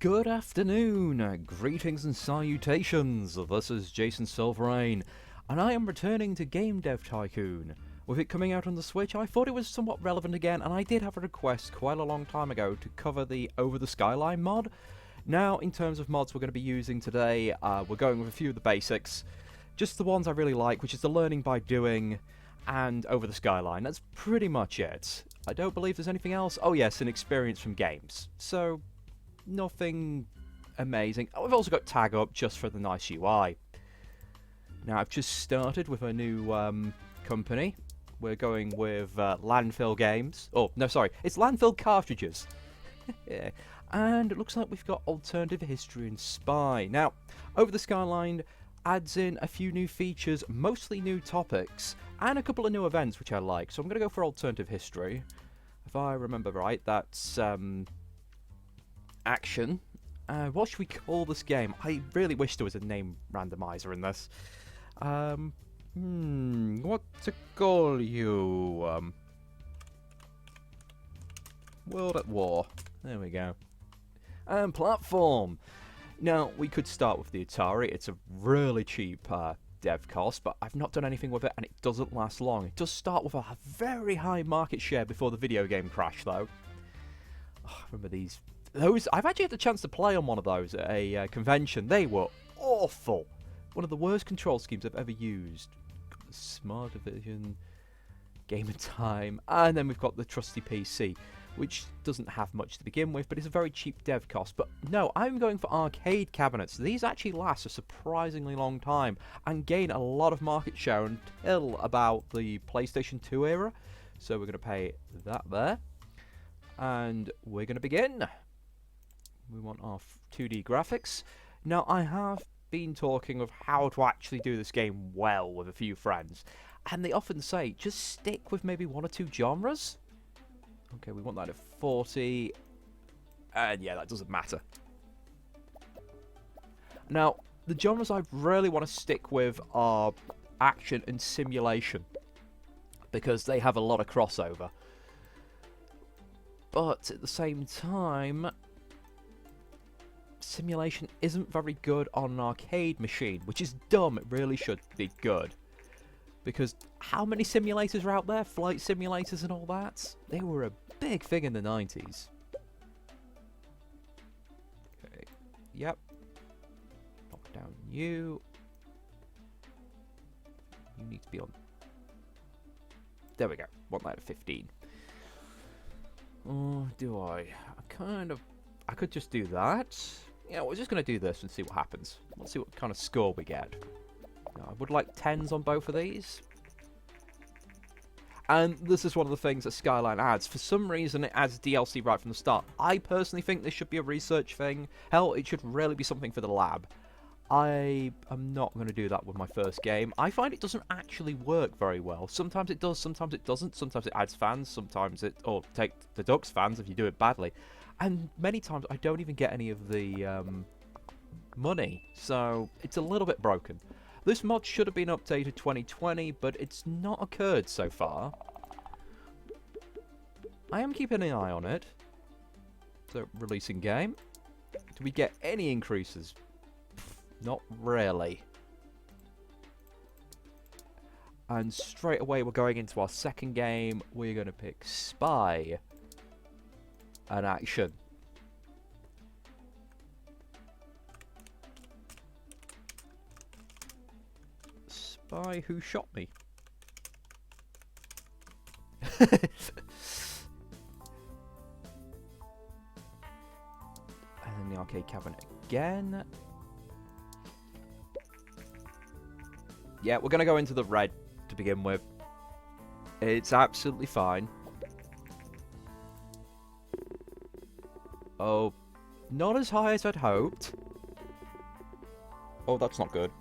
Good afternoon, greetings and salutations. This is Jason Silverain, and I am returning to Game Dev Tycoon. With it coming out on the Switch, I thought it was somewhat relevant again, and I did have a request quite a long time ago to cover the Over the Skyline mod. Now, in terms of mods we're going to be using today, we're going with a few of the basics. Just the ones I really like, which is the learning by doing and Over the Skyline. That's pretty much it. I don't believe there's anything else. Oh yes, an experience from games. So, nothing amazing. Oh, we've also got Tag Up just for the nice UI. Now, I've just started with a new company. We're going with Landfill Games. Oh, no, sorry. It's Landfill Cartridges. Yeah. And it looks like we've got Alternative History and Spy. Now, Over the Skyline adds in a few new features, mostly new topics, and a couple of new events which I like. So I'm going to go for Alternative History. If I remember right, that's action. What should we call this game? I really wish there was a name randomizer in this. What to call you? World at War. There we go. And platform. Now, we could start with the Atari. It's a really cheap dev cost, but I've not done anything with it, and it doesn't last long. It does start with a very high market share before the video game crash, though. Oh, I remember these. I've actually had the chance to play on one of those at a convention. They were awful. One of the worst control schemes I've ever used. Smart Division, Game of Time, and then we've got the trusty PC, which doesn't have much to begin with, but it's a very cheap dev cost. But no, I'm going for arcade cabinets. These actually last a surprisingly long time and gain a lot of market share until about the PlayStation 2 era. So we're going to pay that there. And we're going to begin. We want our 2D graphics. Now, I have been talking of how to actually do this game well with a few friends, and they often say, just stick with maybe one or two genres. Okay, we want that at 40, and yeah, that doesn't matter. Now, the genres I really want to stick with are action and simulation, because they have a lot of crossover. But at the same time, simulation isn't very good on an arcade machine, which is dumb. It really should be good. Because how many simulators are out there? Flight simulators and all that? They were a big thing in the 90s. Okay. Yep. Knock down you. You need to be on. There we go. Want that at 15. Oh, do I? I could just do that. Yeah, we're just going to do this and see what happens. Let's see what kind of score we get. I would like 10s on both of these. And this is one of the things that Skyline adds. For some reason, it adds DLC right from the start. I personally think this should be a research thing. Hell, it should really be something for the lab. I am not going to do that with my first game. I find it doesn't actually work very well. Sometimes it does, sometimes it doesn't. Sometimes it adds fans, sometimes it... Or take the Ducks fans if you do it badly. And many times I don't even get any of the money. So it's a little bit broken. This mod should have been updated 2020, but it's not occurred so far. I am keeping an eye on it. So, releasing game. Do we get any increases? Not really. And straight away we're going into our second game. We're going to pick Spy and Action. Spy who shot me. And then the arcade cabinet again. Yeah, we're going to go into the red to begin with. It's absolutely fine. Oh, not as high as I'd hoped. Oh, that's not good.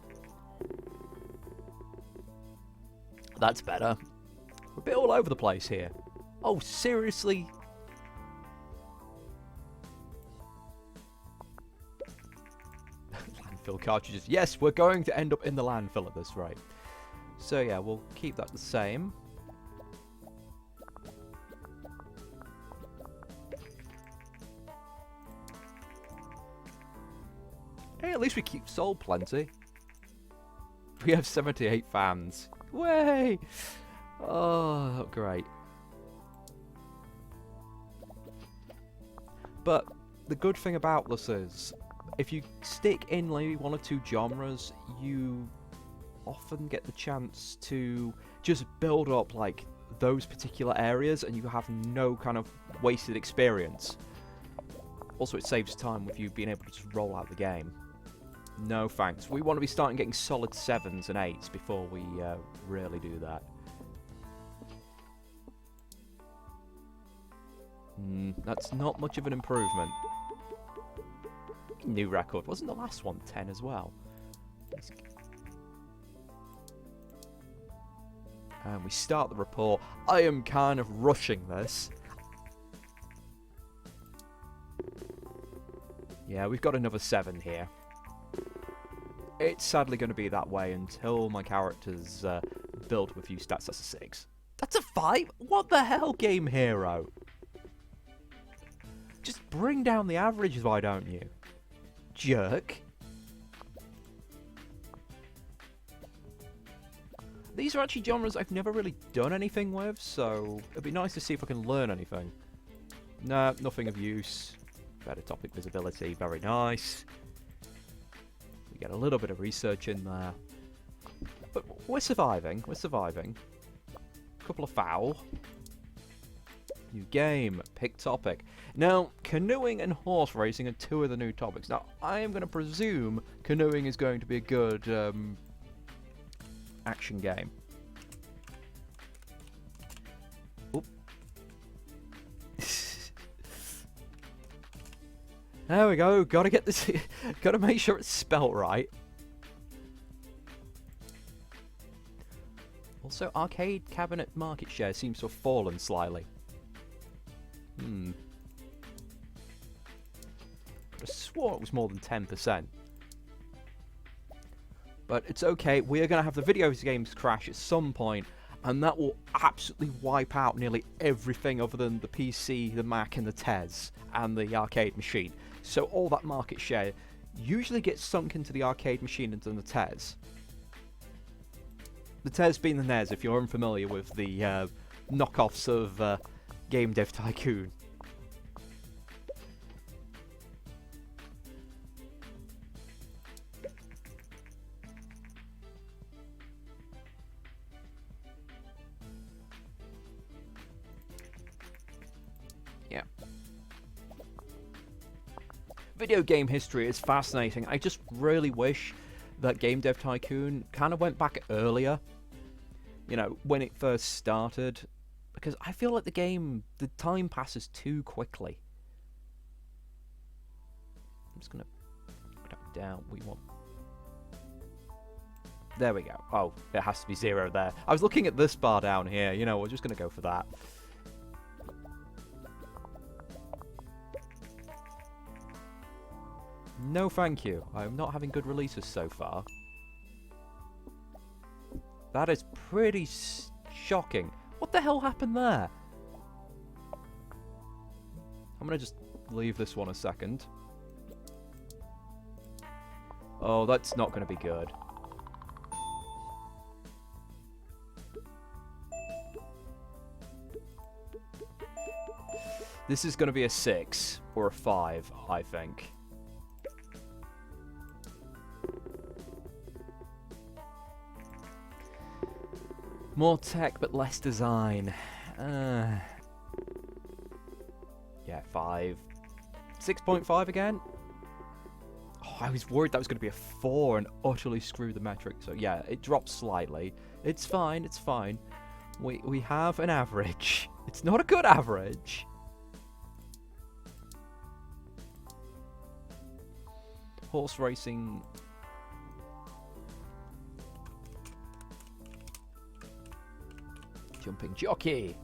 That's better. We're a bit all over the place here. Oh, seriously? Landfill cartridges. Yes, we're going to end up in the landfill at this rate. So yeah, we'll keep that the same. Hey, at least we keep sold plenty. We have 78 fans. Way! Oh, great. But the good thing about this is, if you stick in maybe one or two genres, you often get the chance to just build up like those particular areas, and you have no kind of wasted experience. Also, it saves time with you being able to just roll out the game. No thanks. We want to be starting getting solid 7s and 8s before we really do that. That's not much of an improvement. New record. Wasn't the last one 10 as well? And we start the report. I am kind of rushing this. Yeah, we've got another 7 here. It's sadly going to be that way until my character's built with a few stats. That's a 6. That's a 5? What the hell, Game Hero? Just bring down the averages, why don't you? Jerk. These are actually genres I've never really done anything with, so it'd be nice to see if I can learn anything. Nah, nothing of use. Better topic visibility, very nice. We get a little bit of research in there. But we're surviving, we're surviving. Couple of foul. New game, pick topic. Now, canoeing and horse racing are 2 of the new topics. Now, I am going to presume canoeing is going to be a good action game. Oop. There we go. Gotta get this. Gotta make sure it's spelt right. Also, arcade cabinet market share seems to have fallen slightly. I swore it was more than 10%. But it's okay, we are going to have the video games crash at some point, and that will absolutely wipe out nearly everything other than the PC, the Mac, and the TES, and the arcade machine. So all that market share usually gets sunk into the arcade machine and the TES. The TES being the NES, if you're unfamiliar with the knockoffs of Game Dev Tycoon. Yeah. Video game history is fascinating. I just really wish that Game Dev Tycoon kind of went back earlier. You know, when it first started. Because I feel like the time passes too quickly. I'm just going to put that down. We want... There we go. Oh, it has to be 0 there. I was looking at this bar down here. You know, we're just going to go for that. No, thank you. I'm not having good releases so far. That is pretty shocking. What the hell happened there? I'm gonna just leave this one a second. Oh, that's not gonna be good. This is gonna be a 6 or a 5, I think. More tech, but less design. Yeah, 5. 6.5 again? Oh, I was worried that was going to be a 4 and utterly screw the metric. So yeah, it drops slightly. It's fine, it's fine. We have an average. It's not a good average. Horse racing... Jumping jockey.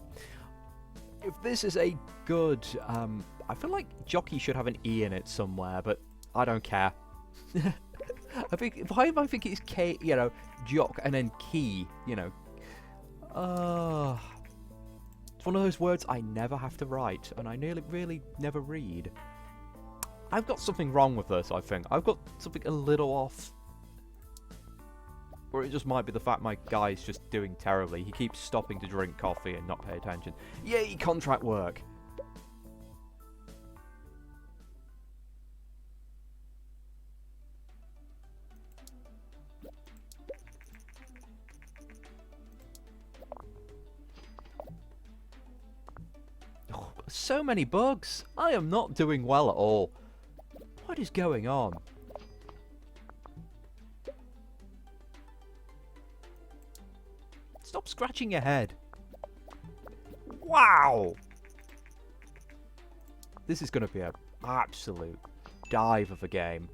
If this is a good, I feel like jockey should have an E in it somewhere, but I don't care. I think why am I thinking it's K? You know, jock and then key. You know, it's one of those words I never have to write, and I really never read. I've got something wrong with this, I think. I've got something a little off. Or it just might be the fact my guy's just doing terribly. He keeps stopping to drink coffee and not pay attention. Yay, contract work! Oh, so many bugs! I am not doing well at all. What is going on? Stop scratching your head. Wow! This is going to be an absolute dive of a game.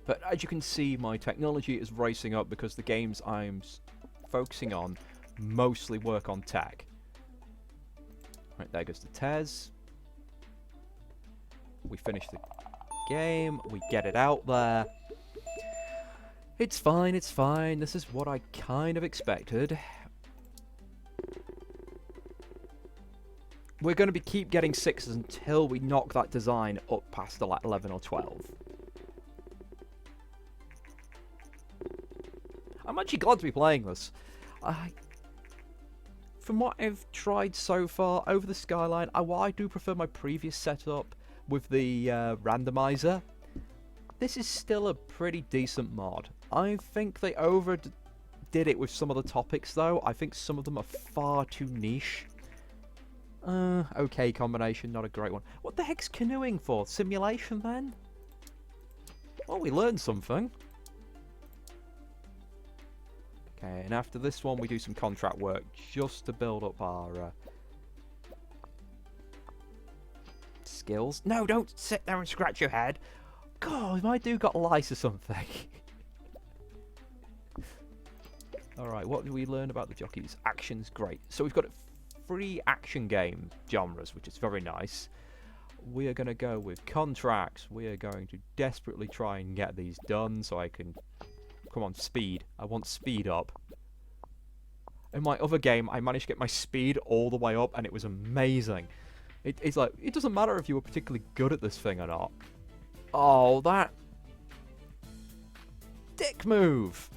But as you can see, my technology is racing up because the games I'm focusing on mostly work on tech. Right, there goes the Tez. We finish the game. We get it out there. It's fine, it's fine. This is what I kind of expected. We're going to keep getting 6s until we knock that design up past the 11 or 12. I'm actually glad to be playing this. From what I've tried so far over the Skyline, I do prefer my previous setup with the randomizer. This is still a pretty decent mod. I think they overdid it with some of the topics, though. I think some of them are far too niche. Okay combination, not a great one. What the heck's canoeing for? Simulation, then? Well, we learned something. Okay, and after this one, we do some contract work just to build up our skills. No, don't sit there and scratch your head. God, my dude got lice or something. Alright, what do we learn about the jockeys? Action's great. So we've got 3 action game genres, which is very nice. We are going to go with contracts. We are going to desperately try and get these done so I can... Come on, speed. I want speed up. In my other game, I managed to get my speed all the way up, and it was amazing. It's like, it doesn't matter if you were particularly good at this thing or not. Oh, that... dick move!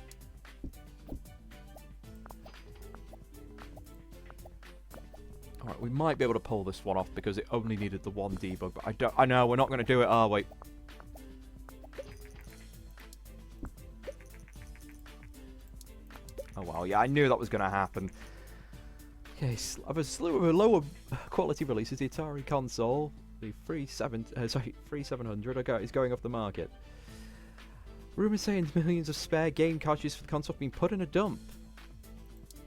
Alright, we might be able to pull this one off because it only needed the one debug, but I know, we're not going to do it, are we? Oh well, yeah, I knew that was going to happen. Okay, of a slew of lower quality releases, the Atari console, the 3700 is going off the market. Rumours saying millions of spare game cartridges for the console have been put in a dump.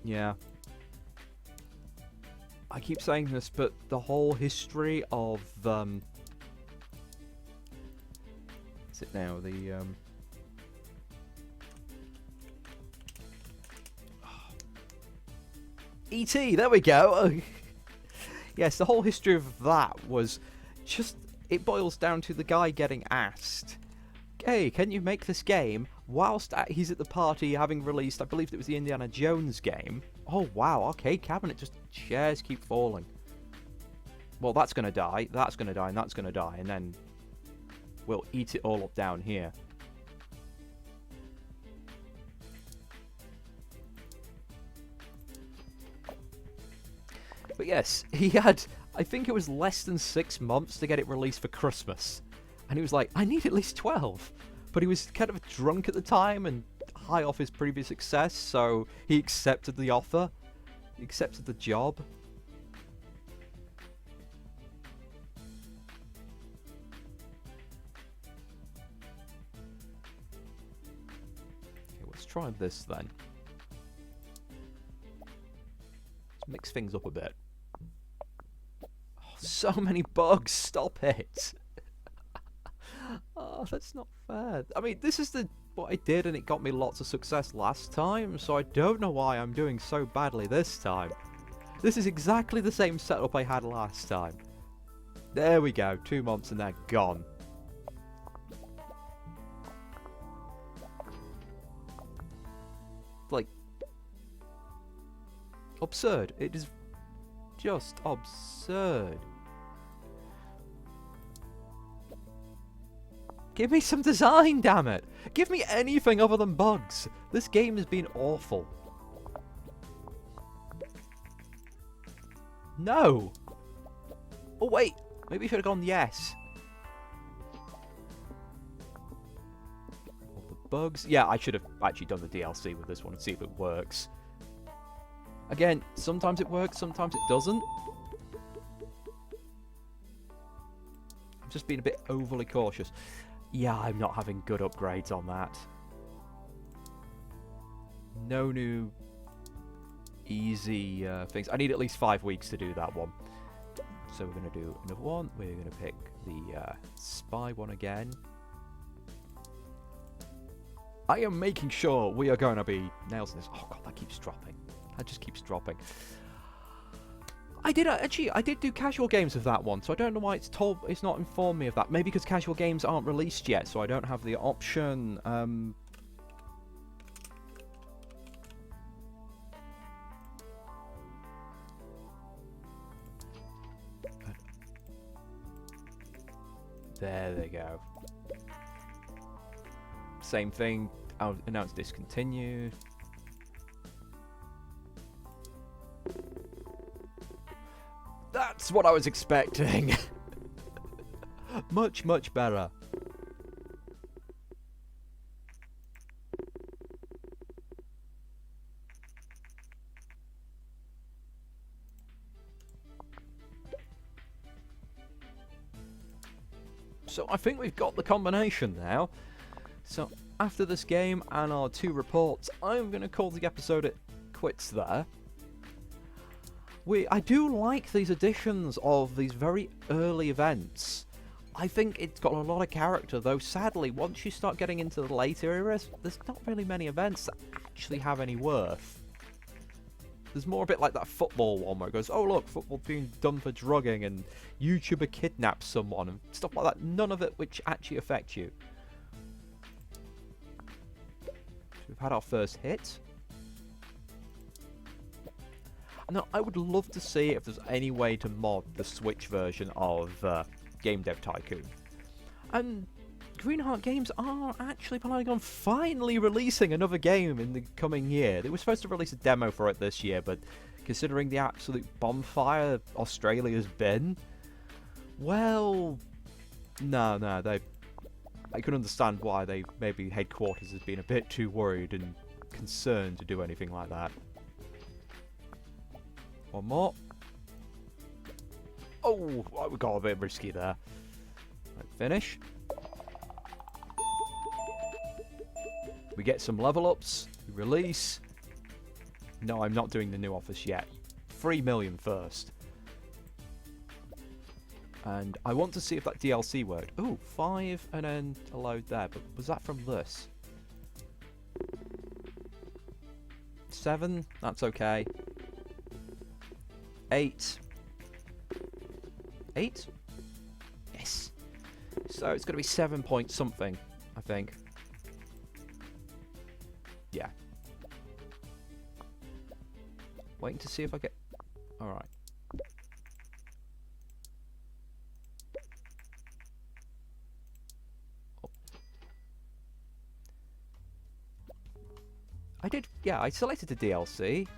Yeah. I keep saying this, but the whole history of what's it now? The E.T. There we go. Yes, the whole history of that was just, it boils down to the guy getting asked, "Hey, can you make this game?" Whilst he's at the party having released, I believe it was the Indiana Jones game. Oh wow, arcade cabinet, just chairs keep falling. Well, that's going to die, that's going to die, and that's going to die, and then we'll eat it all up down here. But yes, he had, I think it was less than 6 months to get it released for Christmas. And he was like, I need at least 12. But he was kind of drunk at the time and high off his previous success, so he accepted the offer. He accepted the job. Okay, let's try this then. Let's mix things up a bit. Oh, so many bugs, stop it. Oh, that's not fair. I mean, this is what I did, and it got me lots of success last time, so I don't know why I'm doing so badly this time. This is exactly the same setup I had last time. There we go, 2 months and they're gone. Like, absurd. It is just absurd. Give me some design, damn it! Give me anything other than bugs! This game has been awful. No! Oh wait, maybe I should have gone yes. All the bugs. Yeah, I should have actually done the DLC with this one and see if it works. Again, sometimes it works, sometimes it doesn't. I'm just being a bit overly cautious. Yeah, I'm not having good upgrades on that. No new easy things. I need at least 5 weeks to do that one. So we're going to do another one. We're going to pick the spy one again. I am making sure we are going to be nails in this. Oh god, that keeps dropping. That just keeps dropping. I did do casual games of that one, so I don't know why it's not informed me of that. Maybe because casual games aren't released yet, so I don't have the option. There they go. Same thing. I'll announce discontinued. That's what I was expecting. Much, much better. So I think we've got the combination now. So after this game and our 2 reports, I'm going to call the episode quits there. I do like these additions of these very early events. I think it's got a lot of character, though sadly, once you start getting into the later eras, there's not really many events that actually have any worth. There's more a bit like that football one where it goes, oh look, football being done for drugging and YouTuber kidnaps someone and stuff like that. None of it which actually affect you. So we've had our first hit. Now, I would love to see if there's any way to mod the Switch version of Game Dev Tycoon. And Greenheart Games are actually planning on finally releasing another game in the coming year. They were supposed to release a demo for it this year, but considering the absolute bonfire Australia's been, well, no, I can understand why maybe headquarters has been a bit too worried and concerned to do anything like that. One more. Oh, we got a bit risky there. Right, finish. We get some level ups. We release. No, I'm not doing the new office yet. 3 million first. And I want to see if that DLC worked. Ooh, 5 and then a load there. But was that from this? 7? That's okay. 8. 8? Yes. So it's going to be 7 point something, I think. Yeah. Waiting to see if I get... Alright. Oh. I selected the DLC.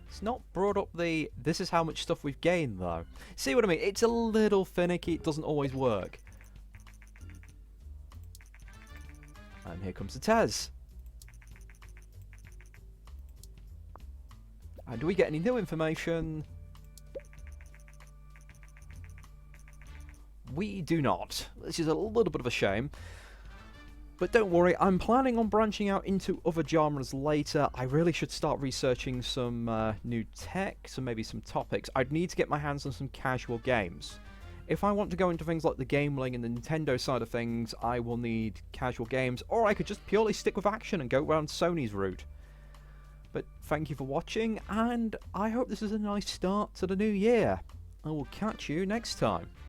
It's not brought up the, this is how much stuff we've gained, though. See what I mean? It's a little finicky. It doesn't always work. And here comes the Tez. And do we get any new information? We do not. This is a little bit of a shame. But don't worry, I'm planning on branching out into other genres later. I really should start researching some new tech, so maybe some topics. I'd need to get my hands on some casual games. If I want to go into things like the Gameling and the Nintendo side of things, I will need casual games, or I could just purely stick with action and go around Sony's route. But thank you for watching, and I hope this is a nice start to the new year. I will catch you next time.